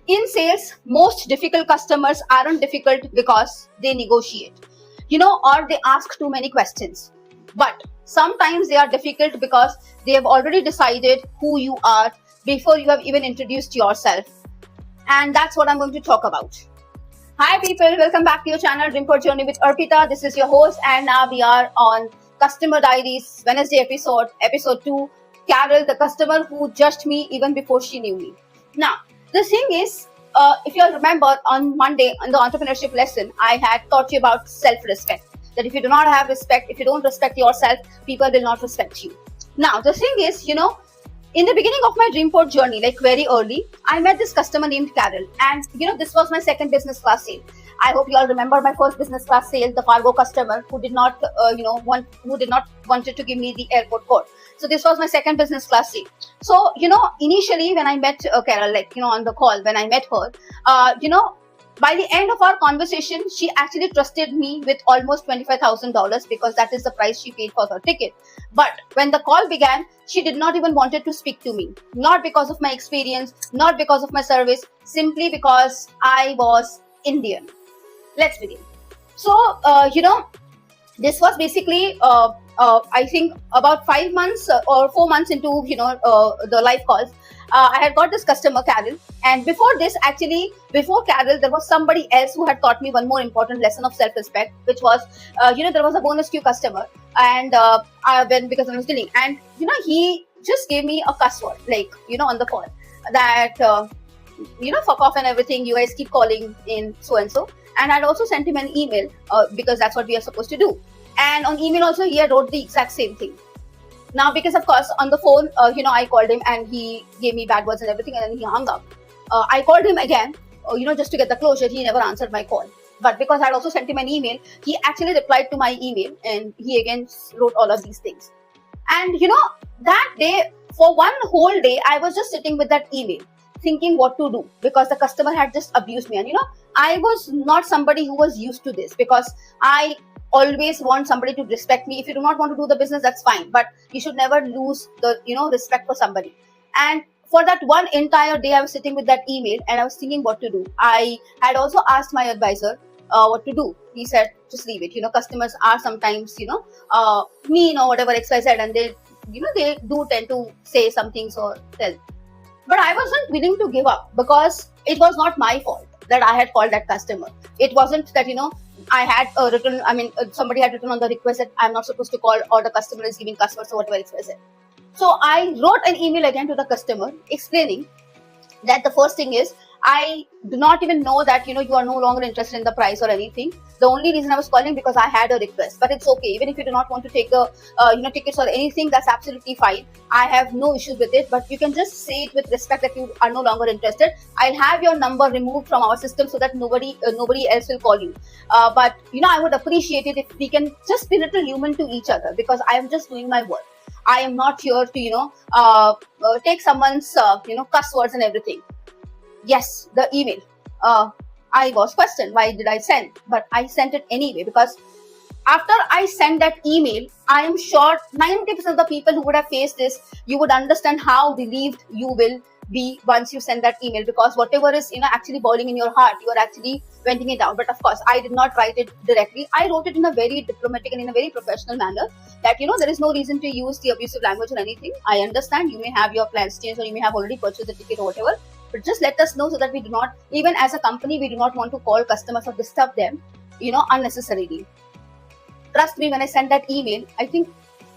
In sales, most difficult customers aren't difficult because they negotiate, or they ask too many questions. But sometimes they are difficult because they have already decided who you are before you have even introduced yourself. And that's what I'm going to talk about. Hi people, welcome back to your channel Dreamport Journey with Arpita. This is your host, and now we are on Customer Diaries Wednesday episode 2. Carol, the customer who judged me even before she knew me. Now, the thing is, if you all remember on Monday on the entrepreneurship lesson, I had taught you about self-respect. That if you do not have respect, if you don't respect yourself, people will not respect you. Now, the thing is, in the beginning of my Dreamport journey, like very early, I met this customer named Carol, and this was my second business class sale. I hope you all remember my first business class sale, the Fargo customer who did not, wanted to give me the airport code. So this was my second business class sale. So initially when I met Carol, on the call when I met her, by the end of our conversation, she actually trusted me with almost $25,000 because that is the price she paid for her ticket. But when the call began, she did not even wanted to speak to me. Not because of my experience, not because of my service, simply because I was Indian. Let's begin. So, this was basically, I think about 5 months or 4 months into, the live calls. I had got this customer, Carol, and before Carol, there was somebody else who had taught me one more important lesson of self-respect, which was, there was a bonus queue customer, and because I was dealing, and he just gave me a cuss word, on the call, that fuck off and everything. You guys keep calling in so and so, and I'd also sent him an email because that's what we are supposed to do, and on email also he had wrote the exact same thing. Now, because of course on the phone, I called him and he gave me bad words and everything, and then he hung up. I called him again, just to get the closure. He never answered my call. But because I had also sent him an email, he actually replied to my email, and he again wrote all of these things. And that day, for one whole day, I was just sitting with that email, thinking what to do, because the customer had just abused me. And I was not somebody who was used to this, because I always want somebody to respect me. If you do not want to do the business, that's fine, but you should never lose the respect for somebody. And for that one entire day, I was sitting with that email and I was thinking what to do. I had also asked my advisor what to do. He said just leave it. Customers are sometimes mean or whatever XYZ, and they they do tend to say some things or tell. But I wasn't willing to give up, because it was not my fault that I had called that customer. It wasn't that I had written, somebody had written on the request that I'm not supposed to call, or the customer is giving customers or whatever it was. So I wrote an email again to the customer explaining that the first thing is, I do not even know that you are no longer interested in the price or anything. The only reason I was calling because I had a request, but it's okay. Even if you do not want to take the tickets or anything, that's absolutely fine. I have no issues with it, but you can just say it with respect that you are no longer interested. I'll have your number removed from our system so that nobody else will call you. But I would appreciate it if we can just be a little human to each other, because I am just doing my work. I am not here to take someone's cuss words and everything. Yes, the email. I was questioned, why did I send? But I sent it anyway, because after I sent that email, I am sure 90% of the people who would have faced this, you would understand how relieved you will be once you send that email, because whatever is actually boiling in your heart, you are actually venting it out. But of course, I did not write it directly. I wrote it in a very diplomatic and in a very professional manner, that there is no reason to use the abusive language or anything. I understand you may have your plans changed, or you may have already purchased the ticket or whatever, but just let us know so that we do not, even as a company, we do not want to call customers or disturb them unnecessarily. Trust me, when I sent that email, I think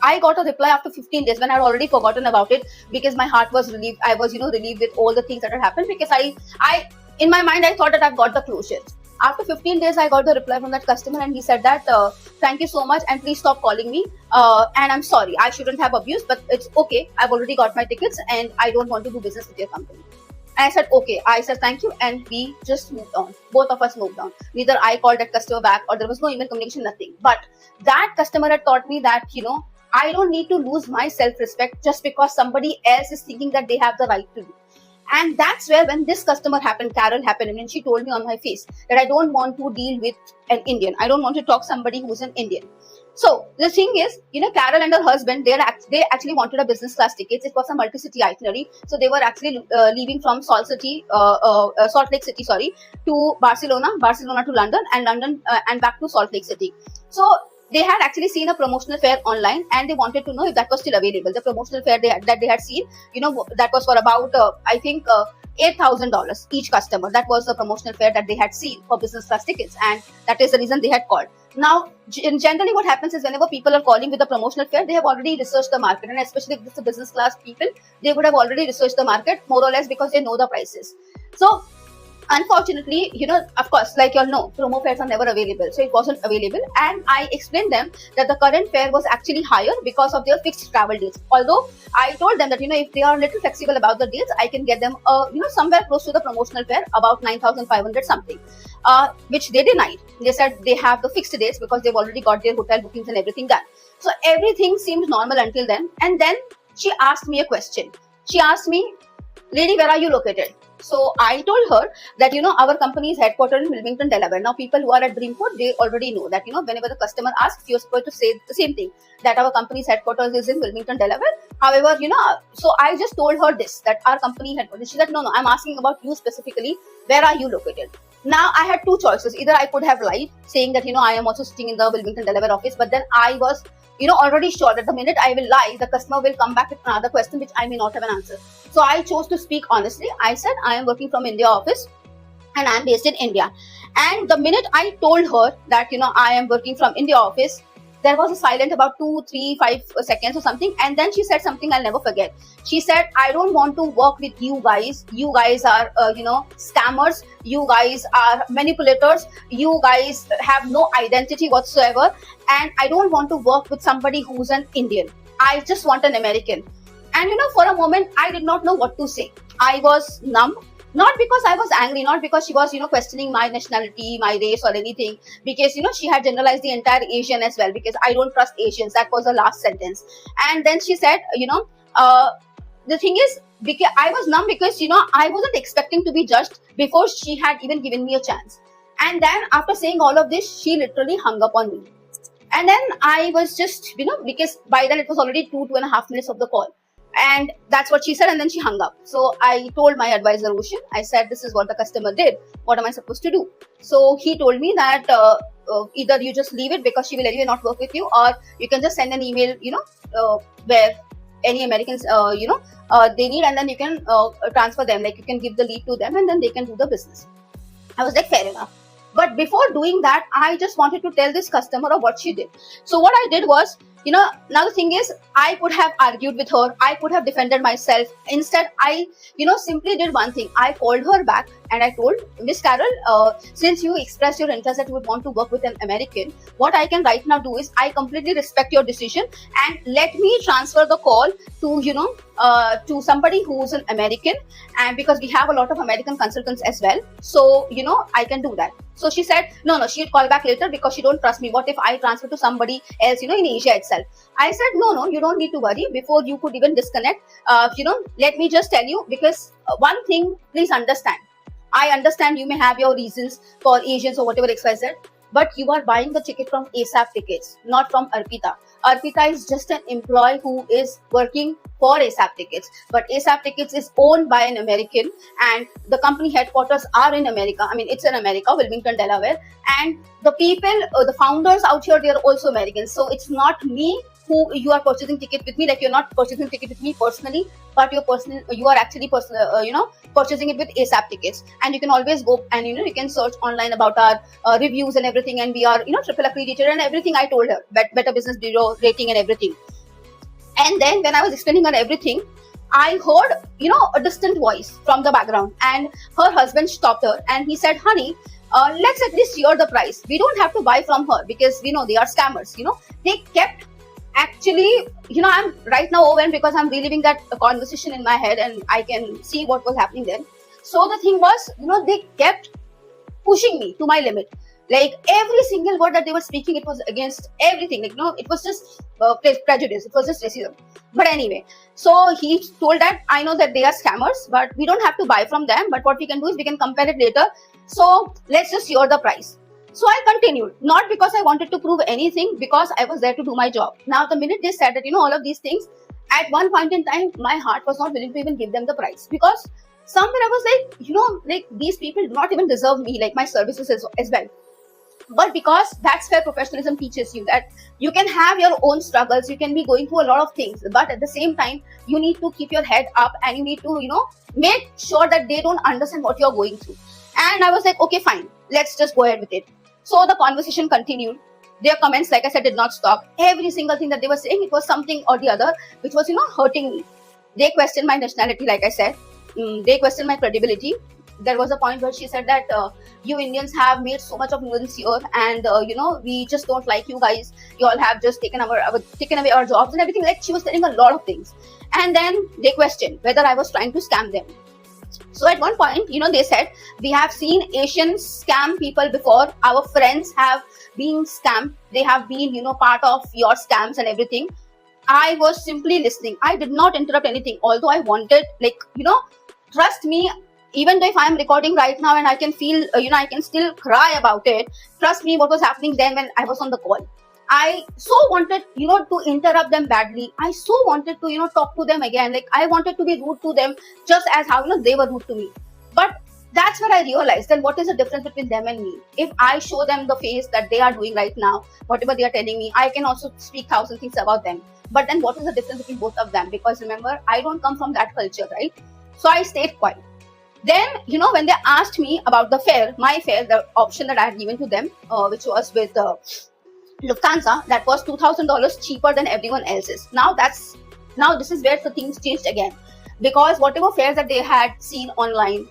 I got a reply after 15 days when I had already forgotten about it, because my heart was relieved. I was relieved with all the things that had happened, because I in my mind I thought that I've got the closure. After 15 days, I got the reply from that customer, and he said that thank you so much, and please stop calling me, and I'm sorry, I shouldn't have abused, but it's okay. I've already got my tickets and I don't want to do business with your company. And I said, okay. I said, thank you. And we just moved on. Both of us moved on. Neither I called that customer back, or there was no email communication, nothing. But that customer had taught me that, I don't need to lose my self-respect just because somebody else is thinking that they have the right to do. And that's where, when this customer happened, Carol happened, and she told me on my face that I don't want to deal with an Indian. I don't want to talk somebody who's an Indian. So the thing is, Carol and her husband, they actually wanted a business class tickets. It was a multi-city itinerary, so they were actually leaving from Salt Lake City, sorry, to Barcelona to London, and London and back to Salt Lake City. So they had actually seen a promotional fare online, and they wanted to know if that was still available. The promotional fare that they had seen, that was for about I think $8,000 each customer. That was the promotional fare that they had seen for business class tickets, and that is the reason they had called. Now, generally what happens is whenever people are calling with a promotional fare, they have already researched the market, and especially if it's a business class people, they would have already researched the market more or less because they know the prices. So unfortunately, of course, like you all know, promo fares are never available, so it wasn't available. And I explained them that the current fare was actually higher because of their fixed travel dates. Although I told them that if they are a little flexible about the dates, I can get them somewhere close to the promotional fare, about 9,500 something, which they denied. They said they have the fixed dates because they've already got their hotel bookings and everything done. So everything seemed normal until then. And then she asked me a question. She asked me, "Lady, where are you located?" So I told her that, our company is headquartered in Wilmington, Delaware. Now, people who are at Dreamport, they already know that, whenever the customer asks, you're supposed to say the same thing, that our company's headquarters is in Wilmington, Delaware. However, so I just told her this, that our company headquarters. She said, no, I'm asking about you specifically. Where are you located? Now, I had two choices. Either I could have lied, saying that, I am also sitting in the Wilmington, Delaware office, but then I was already sure that the minute I will lie, the customer will come back with another question which I may not have an answer. So I chose to speak honestly. I said I am working from India office and I am based in India. And the minute I told her that I am working from India office, there was a silence about 2, 3, 5 seconds or something, and then she said something I'll never forget. She said, "I don't want to work with you guys. You guys are scammers. You guys are manipulators. You guys have no identity whatsoever, and I don't want to work with somebody who's an Indian. I just want an American." And for a moment I did not know what to say. I was numb. Not because I was angry, not because she was, questioning my nationality, my race or anything, because, she had generalized the entire Asian as well, because I don't trust Asians. That was the last sentence. And then she said, the thing is, because I was numb because, I wasn't expecting to be judged before she had even given me a chance. And then after saying all of this, she literally hung up on me. And then I was just, because by then it was already 2.5 minutes of the call. And that's what she said, and then she hung up. So I told my advisor, Ocean, I said, this is what the customer did. What am I supposed to do? So he told me that either you just leave it because she will anyway not work with you, or you can just send an email, where any Americans, they need, and then you can transfer them, like you can give the lead to them and then they can do the business. I was like, fair enough. But before doing that, I just wanted to tell this customer of what she did. So what I did was, now the thing is, I could have argued with her. I could have defended myself. Instead, I, simply did one thing. I called her back and I told, "Miss Carol, since you expressed your interest that you would want to work with an American, what I can right now do is I completely respect your decision and let me transfer the call to, to somebody who's an American, and because we have a lot of American consultants as well. So, I can do that." So she said, no, she'd call back later because she don't trust me. What if I transfer to somebody else, in Asia itself? I said, no, you don't need to worry. Before you could even disconnect, let me just tell you, because one thing, please understand. I understand you may have your reasons for Asians or whatever XYZ, but you are buying the ticket from ASAP Tickets, not from Arpita. Arpita is just an employee who is working for ASAP Tickets, but ASAP Tickets is owned by an American, and the company headquarters are in America. I mean, it's in America, Wilmington, Delaware, and the people, the founders out here, they are also Americans. So it's not me who you are purchasing ticket with me, like you're not purchasing ticket with me personally, but you are actually purchasing it with ASAP Tickets. And you can always go and you can search online about our reviews and everything, and we are triple accredited and everything. I told her Better Business Bureau rating and everything. And then when I was explaining her everything, I heard a distant voice from the background, and her husband stopped her and he said, "Honey, let's at least hear the price. We don't have to buy from her because we know they are scammers." They kept actually, I'm right now overwhelmed because I'm reliving that conversation in my head and I can see what was happening then. So the thing was, they kept pushing me to my limit. Like every single word that they were speaking, it was against everything. Like, it was just prejudice. It was just racism. But anyway, so he told that, "I know that they are scammers, but we don't have to buy from them. But what we can do is we can compare it later. So let's just hear the price." So I continued, not because I wanted to prove anything, because I was there to do my job. Now, the minute they said that, all of these things, at one point in time, my heart was not willing to even give them the price, because somewhere I was like, like these people do not even deserve me, like my services as well. But because that's where professionalism teaches you that you can have your own struggles, you can be going through a lot of things, but at the same time, you need to keep your head up and you need to, make sure that they don't understand what you're going through. And I was like, okay, fine, let's just go ahead with it. So the conversation continued. Their comments, like I said, did not stop. Every single thing that they were saying, it was something or the other which was, hurting me. They questioned my nationality, like I said. They questioned my credibility. There was a point where she said that you Indians have made so much of nuisance here, and we just don't like you guys. You all have just taken away our jobs and everything. Like, she was telling a lot of things, and then they questioned whether I was trying to scam them. So at one point, they said, we have seen Asians scam people before. Our friends have been scammed. They have been, part of your scams and everything. I was simply listening. I did not interrupt anything. Although I wanted, trust me, even though if I'm recording right now and I can feel, I can still cry about it. Trust me, what was happening then when I was on the call. I so wanted, to interrupt them badly. I so wanted to, talk to them again. Like, I wanted to be rude to them just as how, they were rude to me. But that's where I realized then what is the difference between them and me. If I show them the face that they are doing right now, whatever they are telling me, I can also speak 1,000 things about them. But then what is the difference between both of them? Because remember, I don't come from that culture, right? So I stayed quiet. Then, when they asked me about the fare, my fare, the option that I had given to them, which was with Lufthansa, that was $2,000 cheaper than everyone else's. Now this is where the things changed again, because whatever fares that they had seen online,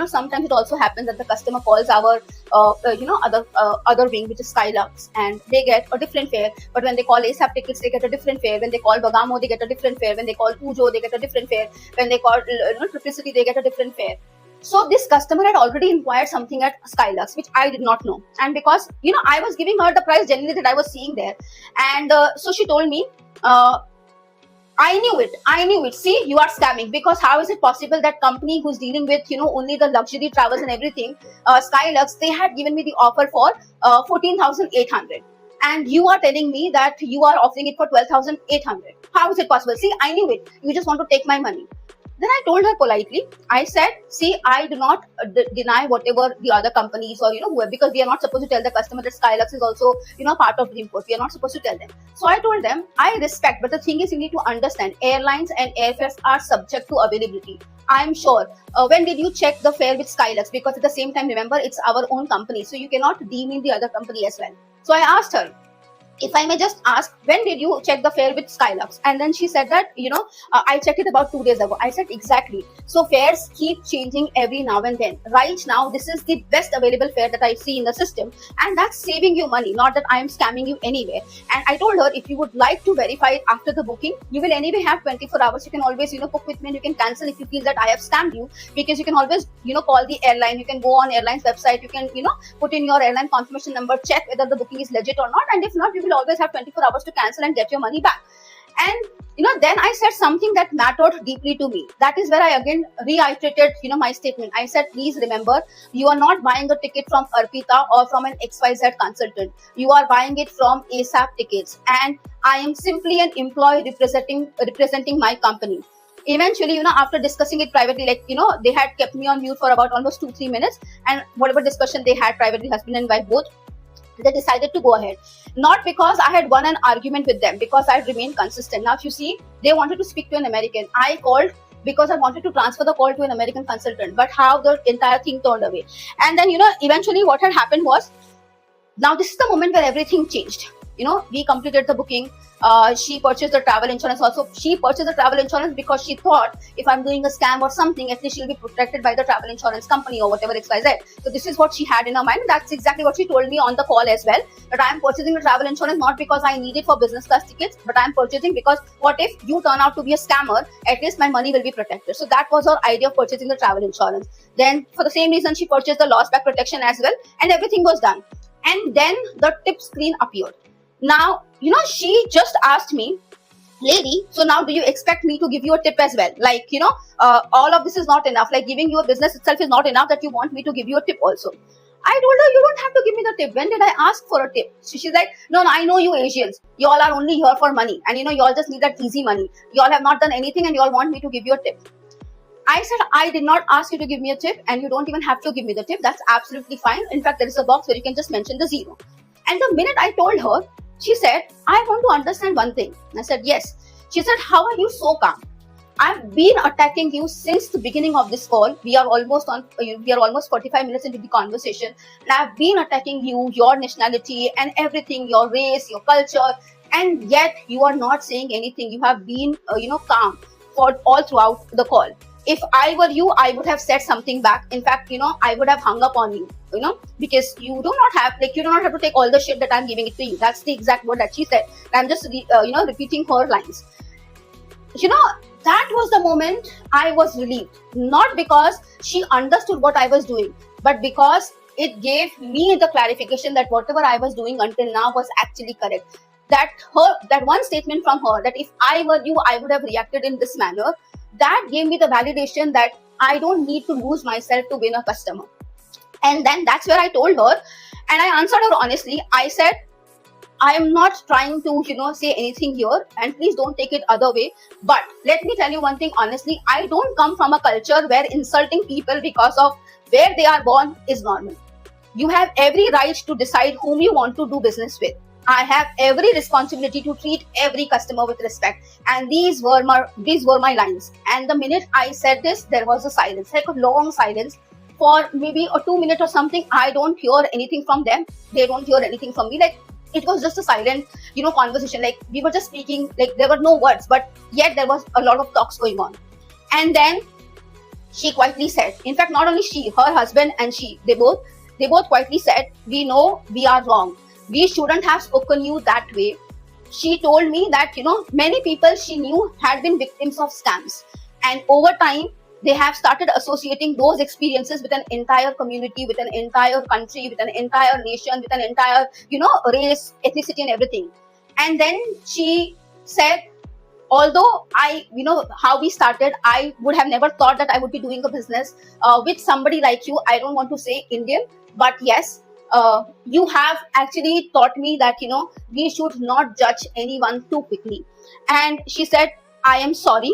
sometimes it also happens that the customer calls our other wing, which is Skylux, and they get a different fare. But when they call ASAP tickets, they get a different fare. When they call Bagamo, they get a different fare. When they call Pujo, they get a different fare. When they call Triplicity, they get a different fare. So this customer had already inquired something at Skylux, which I did not know. And because, I was giving her the price generally that I was seeing there. And so she told me, I knew it. See, you are scamming, because how is it possible that company who's dealing with, only the luxury travels and everything, Skylux, they had given me the offer for 14,800. And you are telling me that you are offering it for 12,800. How is it possible? See, I knew it. You just want to take my money. Then I told her politely, I said, see, I do not deny whatever the other companies or, because we are not supposed to tell the customer that Skylux is also, part of the import. We are not supposed to tell them. So I told them, I respect, but the thing is, you need to understand, airlines and airfares are subject to availability. I'm sure. When did you check the fare with Skylux? Because at the same time, remember, it's our own company. So you cannot demean the other company as well. So I asked her, if I may just ask, when did you check the fare with Skylux? And then she said that, I checked it about 2 days ago. I said, exactly. So fares keep changing every now and then. Right now, this is the best available fare that I see in the system. And that's saving you money, not that I am scamming you anyway. And I told her, if you would like to verify it after the booking, you will anyway have 24 hours. You can always, book with me, and you can cancel if you feel that I have scammed you. Because you can always, call the airline. You can go on airline's website. You can, put in your airline confirmation number, check whether the booking is legit or not. And if not, you will always have 24 hours to cancel and get your money back. And then I said something that mattered deeply to me. That is where I again reiterated my statement. I said, please remember, you are not buying a ticket from Arpita or from an XYZ consultant. You are buying it from ASAP Tickets, and I am simply an employee representing my company. Eventually, after discussing it privately, they had kept me on mute for about almost 2-3 minutes, and whatever discussion they had privately, husband and wife both, they decided to go ahead. Not because I had won an argument with them, because I had remained consistent. Now, if you see, they wanted to speak to an American. I called because I wanted to transfer the call to an American consultant, but how the entire thing turned away. And then, eventually what had happened was, now this is the moment where everything changed. We completed the booking. She purchased the travel insurance also. She purchased the travel insurance because she thought, if I'm doing a scam or something, at least she'll be protected by the travel insurance company or whatever XYZ. So this is what she had in her mind. That's exactly what she told me on the call as well. That I'm purchasing the travel insurance not because I need it for business class tickets, but I'm purchasing because what if you turn out to be a scammer? At least my money will be protected. So that was her idea of purchasing the travel insurance. Then for the same reason, she purchased the loss back protection as well, and everything was done. And then the tip screen appeared. Now, she just asked me, lady, so now do you expect me to give you a tip as well? Like, all of this is not enough. Like, giving you a business itself is not enough, that you want me to give you a tip also. I told her, you don't have to give me the tip. When did I ask for a tip? She's like, no, I know you Asians. You all are only here for money. And you all just need that easy money. You all have not done anything and you all want me to give you a tip. I said, I did not ask you to give me a tip and you don't even have to give me the tip. That's absolutely fine. In fact, there is a box where you can just mention the zero. And the minute I told her, she said, I want to understand one thing. I said, yes. She said, how are you so calm? I've been attacking you since the beginning of this call. We are almost 45 minutes into the conversation. And I've been attacking you, your nationality and everything, your race, your culture. And yet you are not saying anything. You have been, calm for all throughout the call. If I were you, I would have said something back. In fact, I would have hung up on you, because you do not have to take all the shit that I'm giving it to you. That's the exact word that she said. I'm just, repeating her lines. That was the moment I was relieved. Not because she understood what I was doing, but because it gave me the clarification that whatever I was doing until now was actually correct. That one statement from her, that if I were you, I would have reacted in this manner, that gave me the validation that I don't need to lose myself to win a customer. And then that's where I told her, and I answered her honestly. I said, I am not trying to, say anything here, and please don't take it other way. But let me tell you one thing honestly, I don't come from a culture where insulting people because of where they are born is normal. You have every right to decide whom you want to do business with. I have every responsibility to treat every customer with respect. And these were my lines. And the minute I said this, there was a silence, like a long silence for maybe a 2 minutes or something. I don't hear anything from them. They don't hear anything from me. Like, it was just a silent, conversation. Like, we were just speaking, like there were no words, but yet there was a lot of talks going on. And then she quietly said, in fact, not only she, her husband and she, they both quietly said, we know we are wrong. We shouldn't have spoken you that way. She told me that, many people she knew had been victims of scams. And over time, they have started associating those experiences with an entire community, with an entire country, with an entire nation, with an entire, race, ethnicity and everything. And then she said, although how we started, I would have never thought that I would be doing a business with somebody like you. I don't want to say Indian, but yes, you have actually taught me that, we should not judge anyone too quickly. And she said, I am sorry.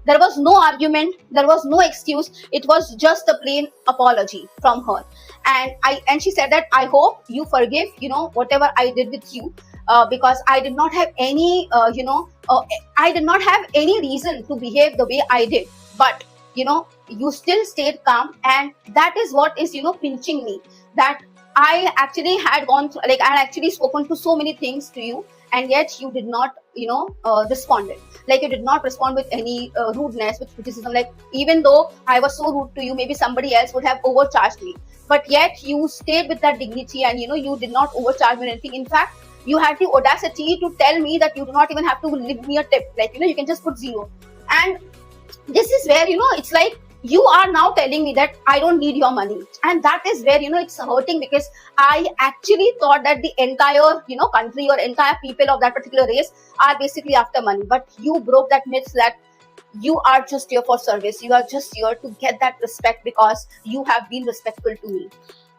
There was no argument. There was no excuse. It was just a plain apology from her. And she said that I hope you forgive, whatever I did with you, because I did not have any, I did not have any reason to behave the way I did. But, you still stayed calm. And that is what is, pinching me. That I actually had gone through, like I had actually spoken to so many things to you, and yet you did not, responded. Like, you did not respond with any rudeness, with criticism. Like, even though I was so rude to you, maybe somebody else would have overcharged me. But yet you stayed with that dignity and, you did not overcharge me anything. In fact, you had the audacity to tell me that you do not even have to give me a tip. Like, you can just put zero. And this is where, it's like, you are now telling me that I don't need your money. And that is where, it's hurting, because I actually thought that the entire, country or entire people of that particular race are basically after money. But you broke that myth that you are just here for service. You are just here to get that respect because you have been respectful to me.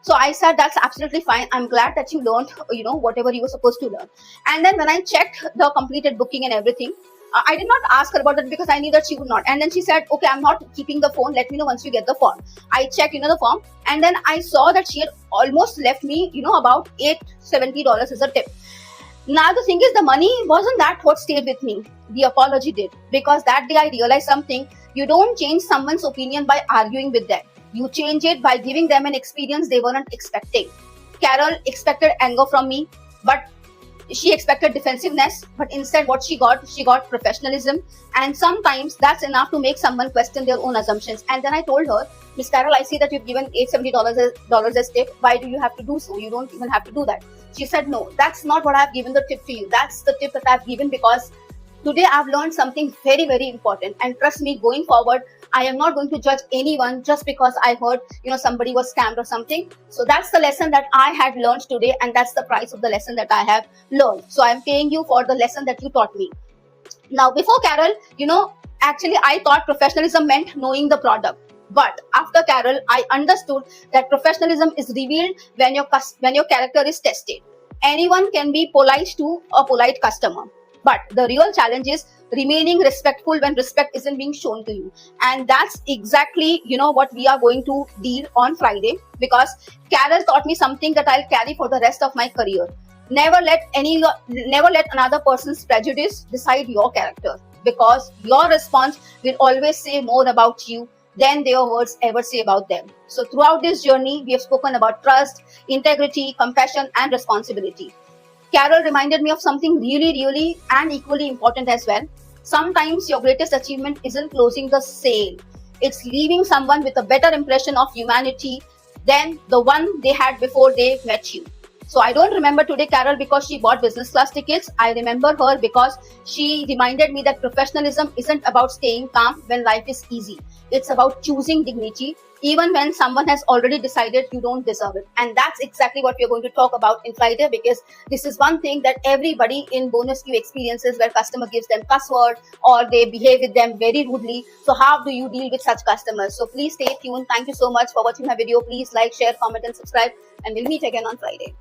So I said, that's absolutely fine. I'm glad that you learned, whatever you were supposed to learn. And then when I checked the completed booking and everything, I did not ask her about that because I knew that she would not. And then she said, okay, I'm not keeping the phone. Let me know once you get the form. I checked, the form. And then I saw that she had almost left me, about $870 as a tip. Now, the thing is, the money wasn't that what stayed with me. The apology did. Because that day I realized something. You don't change someone's opinion by arguing with them. You change it by giving them an experience they weren't expecting. Carol expected anger from me, but she expected defensiveness, but instead what she got professionalism. And sometimes that's enough to make someone question their own assumptions. And then I told her, Miss Carol, I see that you've given $870 as tip. Why do you have to do so? You don't even have to do that. She said, no, that's not what I've given the tip to you. That's the tip that I've given because today I've learned something very, very important. And trust me, going forward, I am not going to judge anyone just because I heard, somebody was scammed or something. So that's the lesson that I had learned today, and that's the price of the lesson that I have learned. So I'm paying you for the lesson that you taught me. Now, before Carol, actually I thought professionalism meant knowing the product. But after Carol, I understood that professionalism is revealed when your character is tested. Anyone can be polite to a polite customer, but the real challenge is remaining respectful when respect isn't being shown to you. And that's exactly, what we are going to deal on Friday, because Carol taught me something that I'll carry for the rest of my career. Never let another person's prejudice decide your character, because your response will always say more about you than their words ever say about them. So throughout this journey, we have spoken about trust, integrity, compassion, and responsibility. Carol reminded me of something really, really and equally important as well. Sometimes your greatest achievement isn't closing the sale. It's leaving someone with a better impression of humanity than the one they had before they met you. So I don't remember today Carol because she bought business class tickets. I remember her because she reminded me that professionalism isn't about staying calm when life is easy. It's about choosing dignity even when someone has already decided you don't deserve it. And that's exactly what we're going to talk about in Friday, because this is one thing that everybody in bonus queue experiences, where customer gives them cuss word or they behave with them very rudely. So how do you deal with such customers? So please stay tuned. Thank you so much for watching my video. Please like, share, comment, and subscribe, and we'll meet again on Friday.